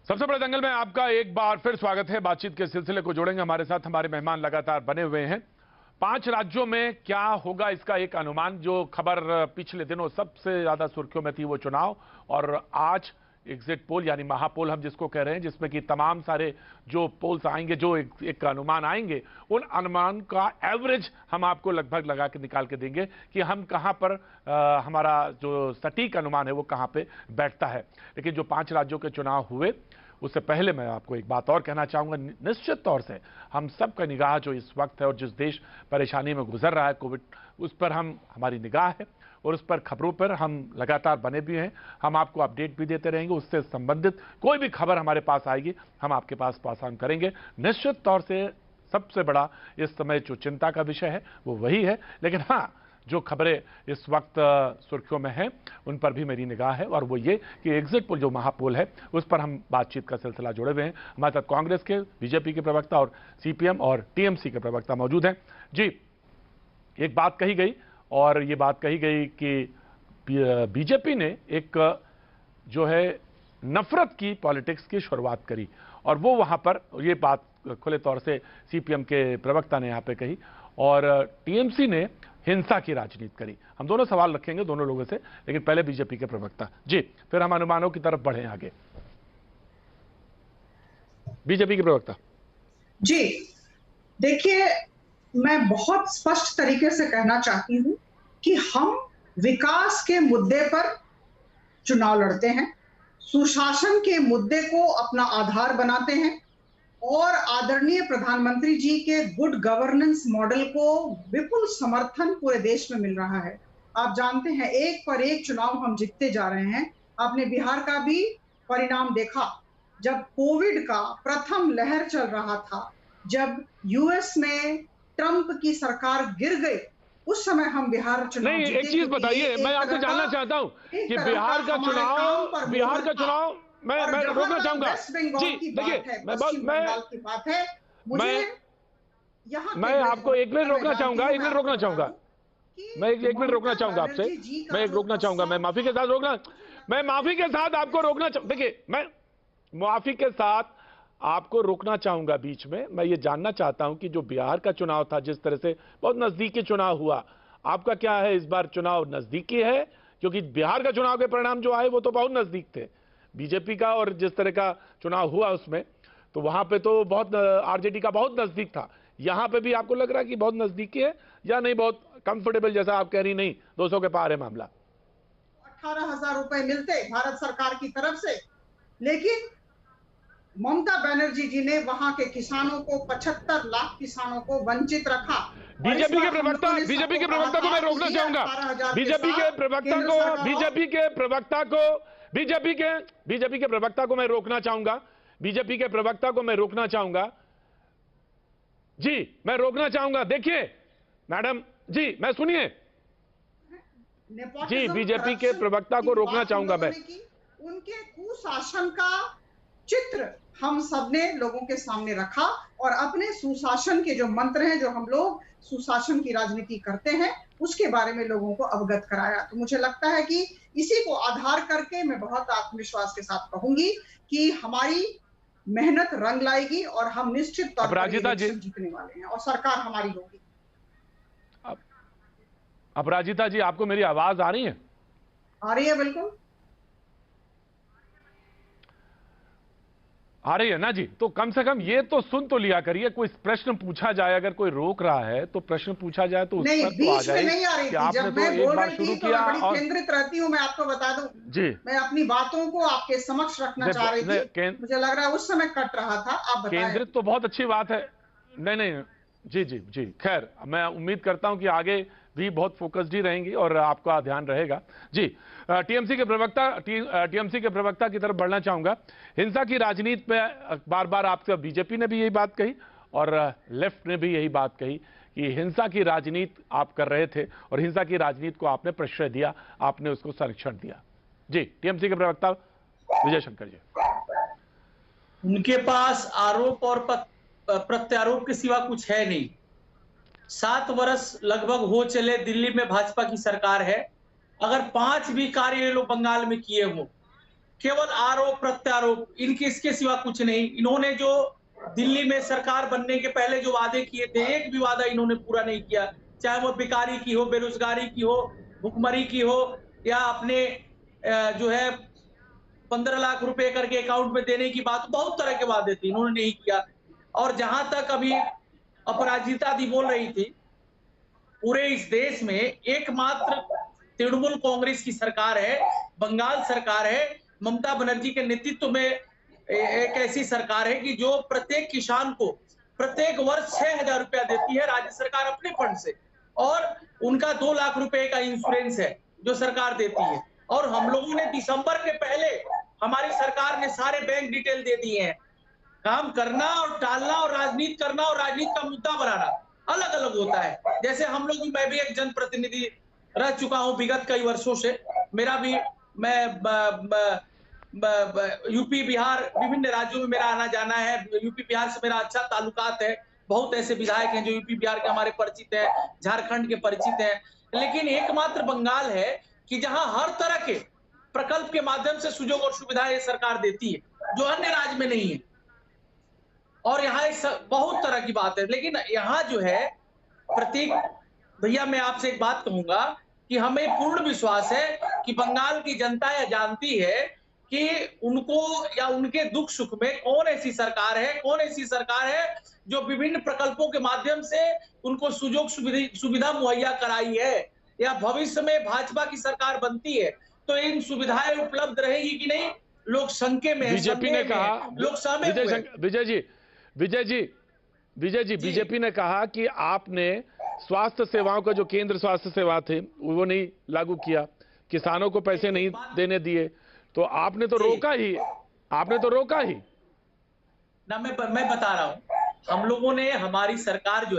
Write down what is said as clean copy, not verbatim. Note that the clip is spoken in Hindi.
सबसे बड़े दंगल में आपका एक बार फिर स्वागत है। बातचीत के सिलसिले को जोड़ेंगे हमारे साथ हमारे मेहमान लगातार बने हुए हैं। 5 राज्यों में क्या होगा इसका एक अनुमान। जो खबर पिछले दिनों सबसे ज्यादा सुर्खियों में थी वो चुनाव, और आज एग्जिट पोल यानी महापोल हम जिसको कह रहे हैं, जिसमें कि तमाम सारे जो पोल्स आएंगे, जो एक अनुमान आएंगे, उन अनुमान का एवरेज हम आपको लगभग लगा के निकाल के देंगे कि हम कहां पर हमारा जो सटीक अनुमान है वो कहां पे बैठता है। लेकिन जो 5 राज्यों के चुनाव हुए उससे पहले मैं आपको एक बात और कहना चाहूंगा। निश्चित तौर से हम सब का निगाह जो इस वक्त है और जिस देश परेशानी में गुजर रहा है कोविड, उस पर हमारी निगाह है और उस पर खबरों पर हम लगातार बने भी हैं। हम आपको अपडेट भी देते रहेंगे। उससे संबंधित कोई भी खबर हमारे पास आएगी हम आपके पास पास ऑन करेंगे। निश्चित तौर से सबसे बड़ा इस समय जो चिंता का विषय है वो वही है, लेकिन हाँ, जो खबरें इस वक्त सुर्खियों में हैं उन पर भी मेरी निगाह है, और वो ये कि एग्जिट पोल जो महापोल है उस पर हम बातचीत का सिलसिला जोड़े हुए हैं। हमारे साथ कांग्रेस के, बीजेपी के प्रवक्ता और सीपीएम और टीएमसी के प्रवक्ता मौजूद हैं। जी, एक बात कही गई और ये बात कही गई कि बीजेपी ने एक जो है नफरत की पॉलिटिक्स की शुरुआत करी, और वो वहां पर ये बात खुले तौर से सीपीएम के प्रवक्ता ने यहां पे कही, और टीएमसी ने हिंसा की राजनीति करी। हम दोनों सवाल रखेंगे दोनों लोगों से, लेकिन पहले बीजेपी के प्रवक्ता जी, फिर हम अनुमानों की तरफ बढ़े आगे। बीजेपी के प्रवक्ता जी, देखिए, मैं बहुत स्पष्ट तरीके से कहना चाहती हूं कि हम विकास के मुद्दे पर चुनाव लड़ते हैं, सुशासन के मुद्दे को अपना आधार बनाते हैं और आदरणीय प्रधानमंत्री जी के गुड गवर्नेंस मॉडल को विपुल समर्थन पूरे देश में मिल रहा है। आप जानते हैं, एक पर एक चुनाव हम जीतते जा रहे हैं। आपने बिहार का भी परिणाम देखा। जब कोविड का प्रथम लहर चल रहा था, जब यूएस में ट्रंप की सरकार गिर गई, उस समय हम बिहार चुनाव नहीं, जीते। एक चीज बताइए, मैं आपसे जानना चाहता हूं कि बिहार का चुनाव मैं रोकना चाहूंगा। जी देखिए, मैं आपको एक मिनट रोकना चाहूंगा, एक मिनट रोकना चाहूंगा, मैं एक मिनट रोकना चाहूंगा आपसे, मैं एक रोकना चाहूंगा, मैं माफी के साथ रोकना, मैं माफी के साथ आपको रोकना, देखिए मैं माफी के साथ आपको रोकना चाहूंगा बीच में। मैं ये जानना चाहता हूं कि जो बिहार का चुनाव था, जिस तरह से बहुत नजदीकी चुनाव हुआ, आपका क्या है इस बार चुनाव नजदीकी है? क्योंकि बिहार का चुनाव के परिणाम जो आए वो तो बहुत नजदीक थे बीजेपी का, और जिस तरह का चुनाव हुआ उसमें तो वहां पे तो बहुत आरजेडी का बहुत नजदीक था। यहां पे भी आपको लग रहा है कि बहुत नजदीकी है या नहीं, बहुत कंफर्टेबल जैसा आप कह रही, नहीं 200 के पार है मामला? 18,000 रुपए मिलते भारत सरकार की तरफ से, लेकिन ममता बनर्जी जी ने वहां के किसानों को, 75 लाख किसानों को वंचित रखा। बीजेपी के प्रवक्ता को मैं रोकना चाहूंगा, बीजेपी के प्रवक्ता को मैं रोकना चाहूंगा, बीजेपी के प्रवक्ता को मैं रोकना चाहूंगा। जी, मैं रोकना चाहूंगा। देखिए मैडम जी, मैं सुनिए जी, बीजेपी के प्रवक्ता को रोकना चाहूंगा मैं। उनके कुशासन का चित्र हम सबने लोगों के सामने रखा और अपने सुशासन के जो मंत्र हैं, जो हम लोग सुशासन की राजनीति करते हैं, उसके बारे में लोगों को अवगत कराया। तो मुझे लगता है कि इसी को आधार करके मैं बहुत आत्मविश्वास के साथ कहूंगी कि हमारी मेहनत रंग लाएगी और हम निश्चित तौर पर इलेक्शन जीतने वाले हैं और सरकार हमारी होगी। अपराजिता जी, आपको मेरी आवाज आ रही है? आ रही है, बिल्कुल आ रही है ना जी। तो कम से कम ये तो सुन तो लिया करिए, कोई प्रश्न पूछा जाए, अगर कोई रोक रहा है तो प्रश्न पूछा जाए तो उस पर तो आ जाए। नहीं आ रही थी, आपने जब तो मैं बोल रही शुरू थी तो किया मैं बड़ी और केंद्रित रहती हूँ, मैं आपको बता दूं जी, मैं अपनी बातों को आपके समक्ष रखना चाह रही थी। मुझे लग रहा है उस समय कट रहा था, आप बताएं। केंद्रित तो बहुत अच्छी बात है। नहीं जी जी जी, खैर मैं उम्मीद करता हूं कि आगे भी बहुत फोकस्ड ही रहेंगी और आपका ध्यान रहेगा। जी, टीएमसी के प्रवक्ता की तरफ बढ़ना चाहूंगा। हिंसा की राजनीति पे बार बार आपसे बीजेपी ने भी यही बात कही और लेफ्ट ने भी यही बात कही कि हिंसा की राजनीति आप कर रहे थे और हिंसा की राजनीति को आपने प्रश्रय दिया, आपने उसको संरक्षण दिया। जी, टीएमसी के प्रवक्ता विजय शंकर जी। उनके पास आरोप और प्रत्यारोप के सिवा कुछ है नहीं। 7 वर्ष लगभग हो चले दिल्ली में भाजपा की सरकार है। अगर 5 भी कार्य ये लोग बंगाल में किए हो केवल आरोप प्रत्यारोप, इनके इसके सिवा कुछ नहीं। इन्होंने जो दिल्ली में सरकार बनने के पहले जो वादे किए थे, एक भी वादा इन्होंने पूरा नहीं किया, चाहे वो बेकारी की हो, बेरोजगारी की हो, भुखमरी की हो, या अपने जो है 15 लाख रुपए करके अकाउंट में देने की बात, बहुत तरह के वादे थे, इन्होंने नहीं किया। और जहां तक अभी अपराजिता दी बोल रही थी, पूरे इस देश में एकमात्र तृणमूल कांग्रेस की सरकार है, बंगाल सरकार है, ममता बनर्जी के नेतृत्व में एक ऐसी सरकार है कि जो प्रत्येक किसान को प्रत्येक वर्ष 6,000 रुपया देती है राज्य सरकार अपने फंड से, और उनका 2 लाख रुपए का इंश्योरेंस है जो सरकार देती है। और हम लोगों ने दिसंबर के पहले हमारी सरकार ने सारे बैंक डिटेल दे दिए हैं। काम करना और टालना और राजनीति करना और राजनीति का मुद्दा बनाना अलग अलग होता है। जैसे हम लोग, मैं भी एक जनप्रतिनिधि रह चुका हूं विगत कई वर्षों से, मेरा भी, मैं यूपी बिहार विभिन्न राज्यों में मेरा आना जाना है, यूपी बिहार से मेरा अच्छा ताल्लुकात है, बहुत ऐसे विधायक हैं जो यूपी बिहार के हमारे परिचित हैं, झारखंड के परिचित हैं। लेकिन एकमात्र बंगाल है कि जहां हर तरह के प्रकल्प के माध्यम से सुजोग और सुविधाएं ये सरकार देती है, जो अन्य राज्य में नहीं है। और यहाँ बहुत तरह की बात है। लेकिन यहाँ जो है प्रतीक भैया, मैं आपसे एक बात कहूंगा कि हमें पूर्ण विश्वास है कि बंगाल की जनता यह जानती है कि उनको या उनके दुख सुख में कौन ऐसी सरकार है जो विभिन्न प्रकल्पों के माध्यम से उनको सुजोग सुविधा मुहैया कराई है, या भविष्य में भाजपा की सरकार बनती है तो इन सुविधाएं उपलब्ध रहेगी कि नहीं, लोग शंके में, बीजेपी ने कहा, लोग सहमे हुए हैं। विजय जी, बीजेपी ने कहा कि आपने स्वास्थ्य सेवाओं का जो केंद्र स्वास्थ्य सेवा थे वो नहीं लागू किया, किसानों को पैसे नहीं देने दिए, तो आपने तो रोका ही। ना मैं बता रहा हूं, हम लोगों ने, हमारी सरकार जो है